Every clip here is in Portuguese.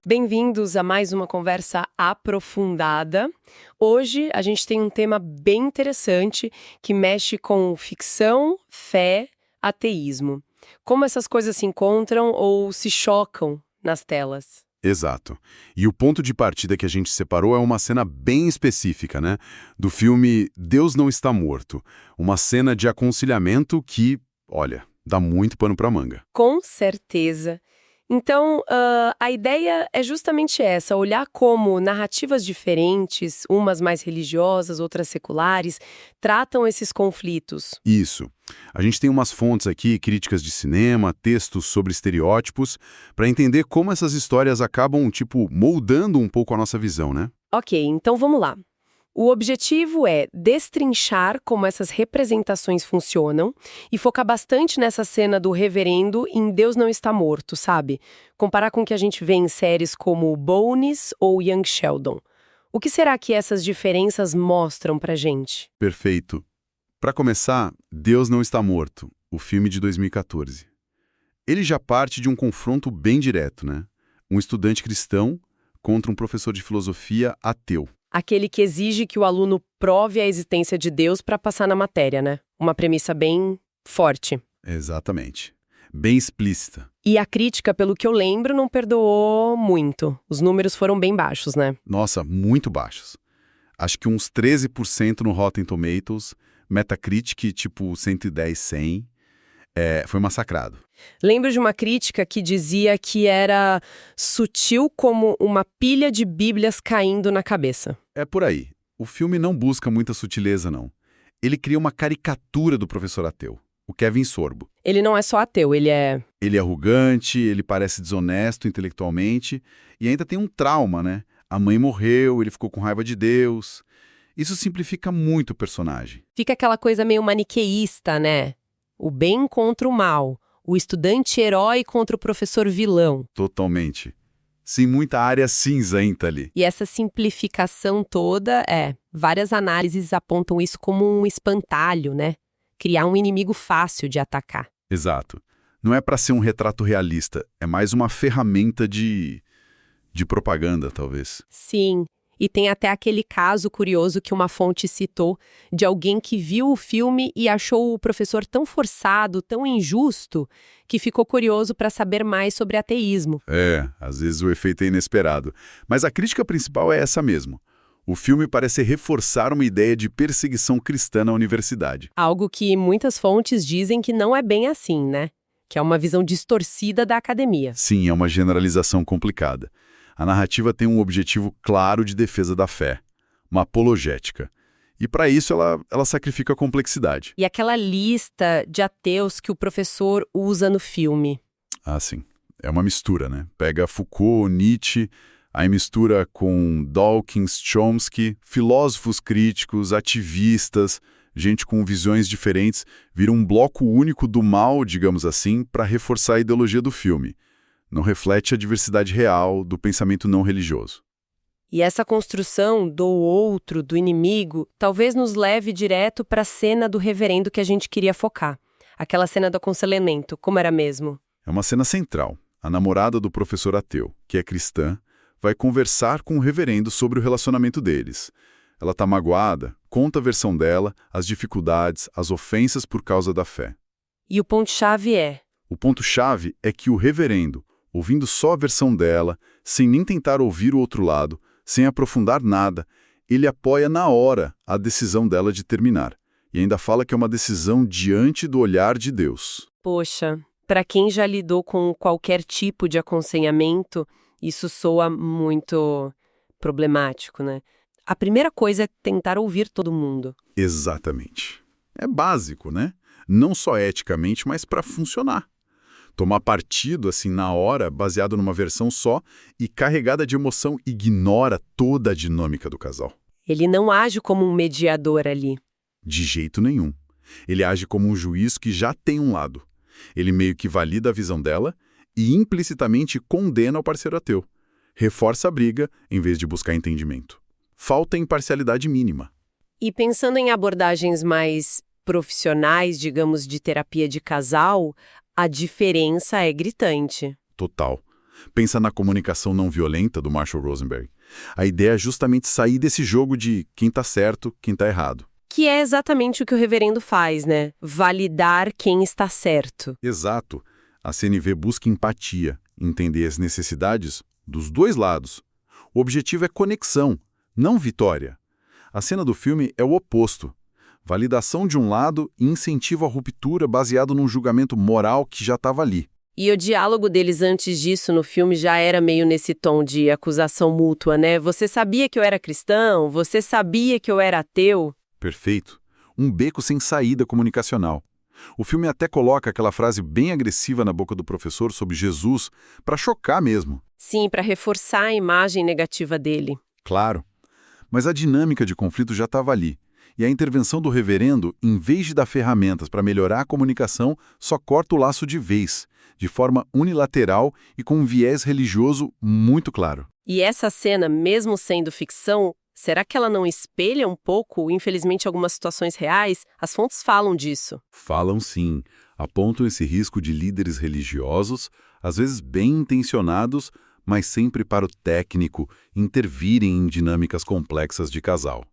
Bem-vindos a mais uma conversa aprofundada. Hoje a gente tem um tema bem interessante que mexe com ficção, fé, ateísmo. Como essas coisas se encontram ou se chocam nas telas. Exato. E o ponto de partida que a gente separou é uma cena bem específica, né? Do filme Deus Não Está Morto. Uma cena de aconselhamento que, olha, dá muito pano pra manga. Com certeza. Então, a ideia é justamente essa, olhar como narrativas diferentes, umas mais religiosas, outras seculares, tratam esses conflitos. Isso. A gente tem umas fontes aqui, críticas de cinema, textos sobre estereótipos, para entender como essas histórias acabam, moldando um pouco a nossa visão, né? Ok, então vamos lá. O objetivo é destrinchar como essas representações funcionam e focar bastante nessa cena do reverendo em Deus Não Está Morto, sabe? Comparar com o que a gente vê em séries como Bones ou Young Sheldon. O que será que essas diferenças mostram pra gente? Perfeito. Para começar, Deus Não Está Morto, o filme de 2014. Ele já parte de um confronto bem direto, né? Um estudante cristão contra um professor de filosofia ateu. Aquele que exige que o aluno prove a existência de Deus para passar na matéria, né? Uma premissa bem forte. Exatamente. Bem explícita. E a crítica, pelo que eu lembro, não perdoou muito. Os números foram bem baixos, né? Nossa, muito baixos. Acho que uns 13% no Rotten Tomatoes, Metacritic, 110, 100. Foi massacrado. Lembro de uma crítica que dizia que era sutil como uma pilha de bíblias caindo na cabeça. É por aí. O filme não busca muita sutileza, não. Ele cria uma caricatura do professor ateu, o Kevin Sorbo. Ele não é só ateu, ele é... Ele é arrogante, ele parece desonesto intelectualmente e ainda tem um trauma, né? A mãe morreu, ele ficou com raiva de Deus. Isso simplifica muito o personagem. Fica aquela coisa meio maniqueísta, né? O bem contra o mal, o estudante herói contra o professor vilão. Totalmente. Sem muita área cinzenta ali. E essa simplificação toda, várias análises apontam isso como um espantalho, né? Criar um inimigo fácil de atacar. Exato. Não é para ser um retrato realista, é mais uma ferramenta de propaganda, talvez. Sim, e tem até aquele caso curioso que uma fonte citou de alguém que viu o filme e achou o professor tão forçado, tão injusto, que ficou curioso para saber mais sobre ateísmo. Às vezes o efeito é inesperado. Mas a crítica principal é essa mesmo. O filme parece reforçar uma ideia de perseguição cristã na universidade. Algo que muitas fontes dizem que não é bem assim, né? Que é uma visão distorcida da academia. Sim, é uma generalização complicada. A narrativa tem um objetivo claro de defesa da fé, uma apologética. E para isso ela sacrifica a complexidade. E aquela lista de ateus que o professor usa no filme. Ah, sim. É uma mistura, né? Pega Foucault, Nietzsche, aí mistura com Dawkins, Chomsky, filósofos críticos, ativistas, gente com visões diferentes, vira um bloco único do mal, digamos assim, para reforçar a ideologia do filme. Não reflete a diversidade real do pensamento não religioso. E essa construção do outro, do inimigo, talvez nos leve direto para a cena do reverendo que a gente queria focar. Aquela cena do aconselhamento, como era mesmo? É uma cena central. A namorada do professor ateu, que é cristã, vai conversar com o reverendo sobre o relacionamento deles. Ela está magoada, conta a versão dela, as dificuldades, as ofensas por causa da fé. E o ponto-chave é? O ponto-chave é que o reverendo, ouvindo só a versão dela, sem nem tentar ouvir o outro lado, sem aprofundar nada, ele apoia na hora a decisão dela de terminar. E ainda fala que é uma decisão diante do olhar de Deus. Poxa, para quem já lidou com qualquer tipo de aconselhamento, isso soa muito problemático, né? A primeira coisa é tentar ouvir todo mundo. Exatamente. É básico, né? Não só eticamente, mas para funcionar. Tomar partido, assim, na hora, baseado numa versão só e carregada de emoção, ignora toda a dinâmica do casal. Ele não age como um mediador ali. De jeito nenhum. Ele age como um juiz que já tem um lado. Ele meio que valida a visão dela e implicitamente condena o parceiro ateu. Reforça a briga em vez de buscar entendimento. Falta imparcialidade mínima. E pensando em abordagens mais profissionais, digamos, de terapia de casal, a diferença é gritante. Total. Pensa na comunicação não violenta do Marshall Rosenberg. A ideia é justamente sair desse jogo de quem tá certo, quem tá errado. Que é exatamente o que o reverendo faz, né? Validar quem está certo. Exato. A CNV busca empatia, entender as necessidades dos dois lados. O objetivo é conexão, não vitória. A cena do filme é o oposto. Validação de um lado e incentivo à ruptura baseado num julgamento moral que já estava ali. E o diálogo deles antes disso no filme já era meio nesse tom de acusação mútua, né? Você sabia que eu era cristão? Você sabia que eu era ateu? Perfeito. Um beco sem saída comunicacional. O filme até coloca aquela frase bem agressiva na boca do professor sobre Jesus para chocar mesmo. Sim, para reforçar a imagem negativa dele. Claro. Mas a dinâmica de conflito já estava ali. E a intervenção do reverendo, em vez de dar ferramentas para melhorar a comunicação, só corta o laço de vez, de forma unilateral e com um viés religioso muito claro. E essa cena, mesmo sendo ficção, será que ela não espelha um pouco, infelizmente, algumas situações reais? As fontes falam disso. Falam sim, apontam esse risco de líderes religiosos, às vezes bem intencionados, mas sempre para o técnico, intervirem em dinâmicas complexas de casal.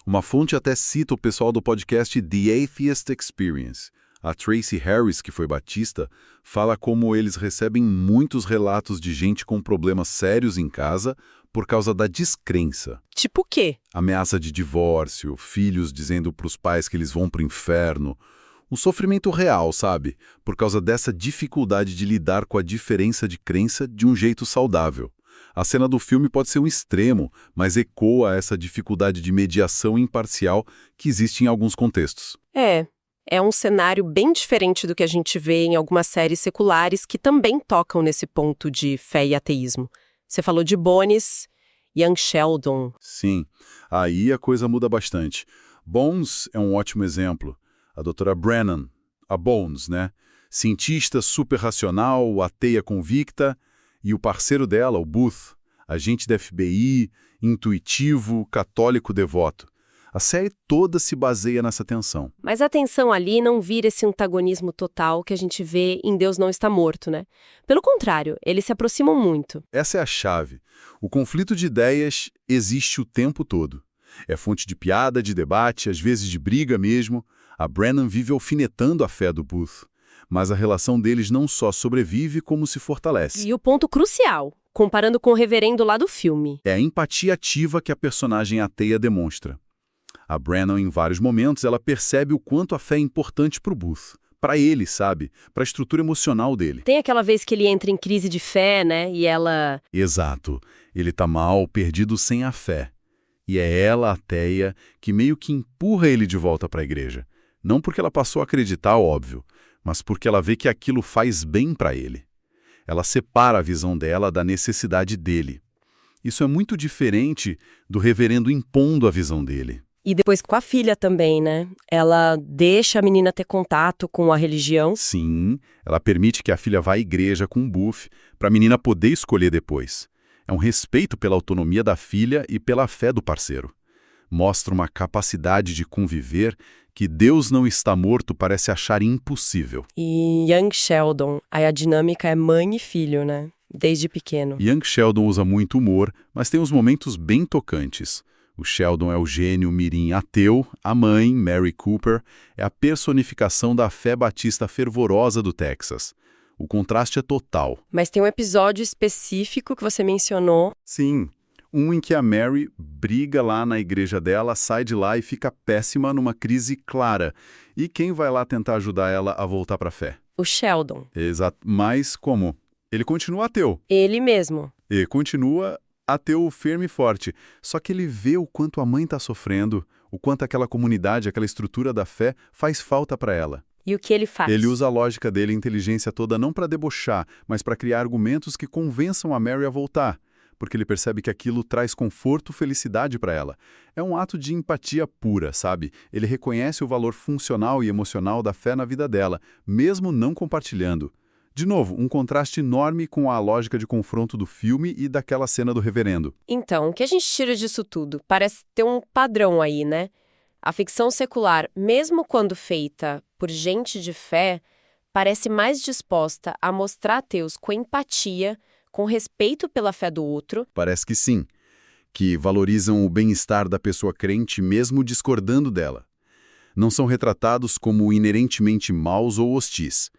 Uma fonte até cita o pessoal do podcast The Atheist Experience. A Tracy Harris, que foi batista, fala como eles recebem muitos relatos de gente com problemas sérios em casa por causa da descrença. Tipo o quê? Ameaça de divórcio, filhos dizendo para os pais que eles vão para o inferno. Um sofrimento real, sabe? Por causa dessa dificuldade de lidar com a diferença de crença de um jeito saudável. A cena do filme pode ser um extremo, mas ecoa essa dificuldade de mediação imparcial que existe em alguns contextos. É um cenário bem diferente do que a gente vê em algumas séries seculares que também tocam nesse ponto de fé e ateísmo. Você falou de Bones, Young Sheldon. Sim, aí a coisa muda bastante. Bones é um ótimo exemplo. A doutora Brennan, a Bones, né? Cientista super racional, ateia convicta, e o parceiro dela, o Booth, agente da FBI, intuitivo, católico devoto. A série toda se baseia nessa tensão. Mas a tensão ali não vira esse antagonismo total que a gente vê em Deus Não Está Morto, né? Pelo contrário, eles se aproximam muito. Essa é a chave. O conflito de ideias existe o tempo todo. É fonte de piada, de debate, às vezes de briga mesmo. A Brennan vive alfinetando a fé do Booth. Mas a relação deles não só sobrevive, como se fortalece. E o ponto crucial, comparando com o reverendo lá do filme. É a empatia ativa que a personagem ateia demonstra. A Brennan, em vários momentos, ela percebe o quanto a fé é importante para o Booth. Para ele, sabe? Para a estrutura emocional dele. Tem aquela vez que ele entra em crise de fé, né? E ela... Exato. Ele tá mal, perdido sem a fé. E é ela, a ateia, que meio que empurra ele de volta para a igreja. Não porque ela passou a acreditar, óbvio, mas porque ela vê que aquilo faz bem para ele. Ela separa a visão dela da necessidade dele. Isso é muito diferente do reverendo impondo a visão dele. E depois com a filha também, né? Ela deixa a menina ter contato com a religião. Sim, ela permite que a filha vá à igreja com o Booth, para a menina poder escolher depois. É um respeito pela autonomia da filha e pela fé do parceiro. Mostra uma capacidade de conviver que Deus Não Está Morto parece achar impossível. E Young Sheldon, aí a dinâmica é mãe e filho, né? Desde pequeno. Young Sheldon usa muito humor, mas tem uns momentos bem tocantes. O Sheldon é o gênio mirim ateu, a mãe, Mary Cooper, é a personificação da fé batista fervorosa do Texas. O contraste é total. Mas tem um episódio específico que você mencionou. Sim, um em que a Mary briga lá na igreja dela, sai de lá e fica péssima numa crise clara. E quem vai lá tentar ajudar ela a voltar para a fé? O Sheldon. Exato. Mas como? Ele continua ateu. Ele mesmo. E continua ateu firme e forte. Só que ele vê o quanto a mãe está sofrendo, o quanto aquela comunidade, aquela estrutura da fé faz falta para ela. E o que ele faz? Ele usa a lógica dele, a inteligência toda, não para debochar, mas para criar argumentos que convençam a Mary a voltar, porque ele percebe que aquilo traz conforto, felicidade para ela. É um ato de empatia pura, sabe? Ele reconhece o valor funcional e emocional da fé na vida dela, mesmo não compartilhando. De novo, um contraste enorme com a lógica de confronto do filme e daquela cena do reverendo. Então, o que a gente tira disso tudo? Parece ter um padrão aí, né? A ficção secular, mesmo quando feita por gente de fé, parece mais disposta a mostrar ateus com empatia com respeito pela fé do outro. Parece que sim, que valorizam o bem-estar da pessoa crente mesmo discordando dela. Não são retratados como inerentemente maus ou hostis.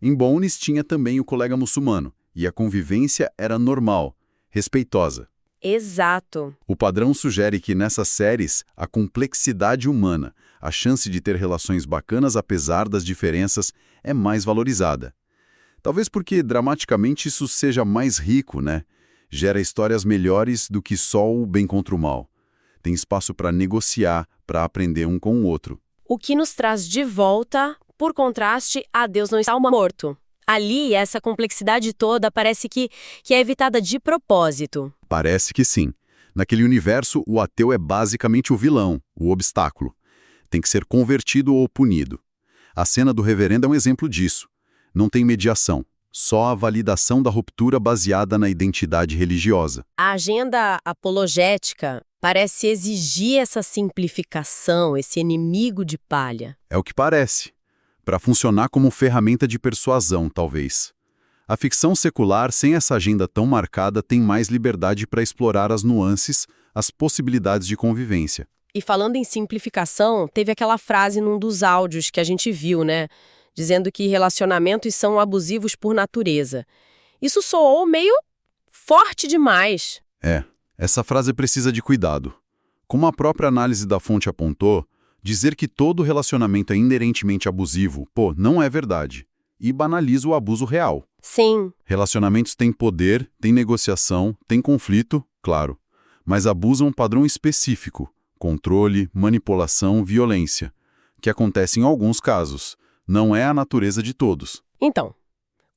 Em Bones tinha também o colega muçulmano, e a convivência era normal, respeitosa. Exato. O padrão sugere que nessas séries, a complexidade humana, a chance de ter relações bacanas apesar das diferenças, é mais valorizada. Talvez porque dramaticamente isso seja mais rico, né? Gera histórias melhores do que só o bem contra o mal. Tem espaço para negociar, para aprender um com o outro. O que nos traz de volta, por contraste, a Deus não está morto. Ali, essa complexidade toda parece que é evitada de propósito. Parece que sim. Naquele universo, o ateu é basicamente o vilão, o obstáculo. Tem que ser convertido ou punido. A cena do reverendo é um exemplo disso. Não tem mediação, só a validação da ruptura baseada na identidade religiosa. A agenda apologética parece exigir essa simplificação, esse inimigo de palha. É o que parece. Para funcionar como ferramenta de persuasão, talvez. A ficção secular, sem essa agenda tão marcada, tem mais liberdade para explorar as nuances, as possibilidades de convivência. E falando em simplificação, teve aquela frase num dos áudios que a gente viu, né? Dizendo que relacionamentos são abusivos por natureza. Isso soou meio forte demais. Essa frase precisa de cuidado. Como a própria análise da fonte apontou, dizer que todo relacionamento é inerentemente abusivo, não é verdade. E banaliza o abuso real. Sim. Relacionamentos têm poder, têm negociação, têm conflito, claro. Mas abusam um padrão específico, controle, manipulação, violência, que acontece em alguns casos. Não é a natureza de todos. Então,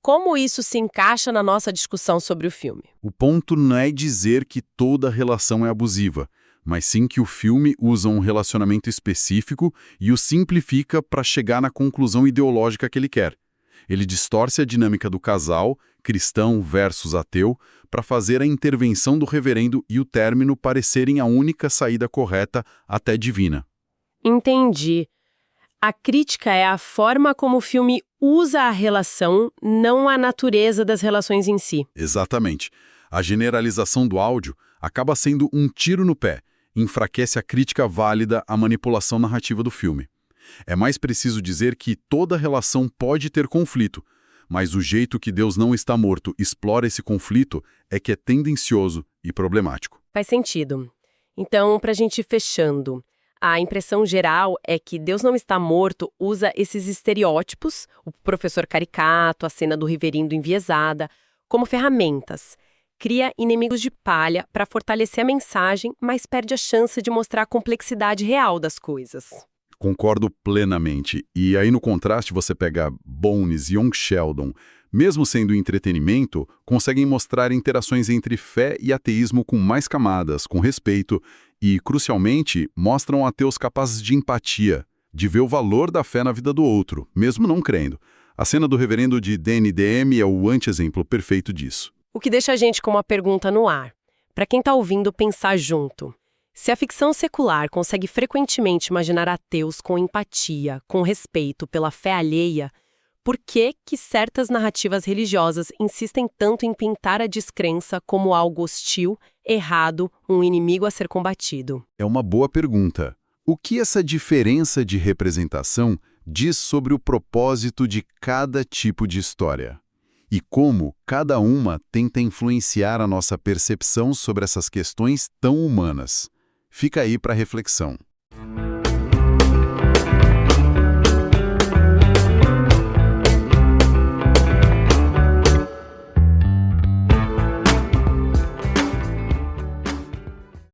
como isso se encaixa na nossa discussão sobre o filme? O ponto não é dizer que toda relação é abusiva, mas sim que o filme usa um relacionamento específico e o simplifica para chegar na conclusão ideológica que ele quer. Ele distorce a dinâmica do casal, cristão versus ateu, para fazer a intervenção do reverendo e o término parecerem a única saída correta, até divina. Entendi. A crítica é a forma como o filme usa a relação, não a natureza das relações em si. Exatamente. A generalização do áudio acaba sendo um tiro no pé, enfraquece a crítica válida à manipulação narrativa do filme. É mais preciso dizer que toda relação pode ter conflito, mas o jeito que Deus não está morto explora esse conflito é que é tendencioso e problemático. Faz sentido. Então, para a gente ir fechando, a impressão geral é que Deus não está morto usa esses estereótipos, o professor caricato, a cena do reverendo enviesada, como ferramentas. Cria inimigos de palha para fortalecer a mensagem, mas perde a chance de mostrar a complexidade real das coisas. Concordo plenamente. E aí no contraste você pega Bones e Young Sheldon, mesmo sendo entretenimento, conseguem mostrar interações entre fé e ateísmo com mais camadas, com respeito e, crucialmente, mostram ateus capazes de empatia, de ver o valor da fé na vida do outro, mesmo não crendo. A cena do reverendo de DNDM é o anti-exemplo perfeito disso. O que deixa a gente com uma pergunta no ar. Para quem está ouvindo pensar junto. Se a ficção secular consegue frequentemente imaginar ateus com empatia, com respeito pela fé alheia, por que certas narrativas religiosas insistem tanto em pintar a descrença como algo hostil, errado, um inimigo a ser combatido? É uma boa pergunta. O que essa diferença de representação diz sobre o propósito de cada tipo de história? E como cada uma tenta influenciar a nossa percepção sobre essas questões tão humanas? Fica aí para reflexão.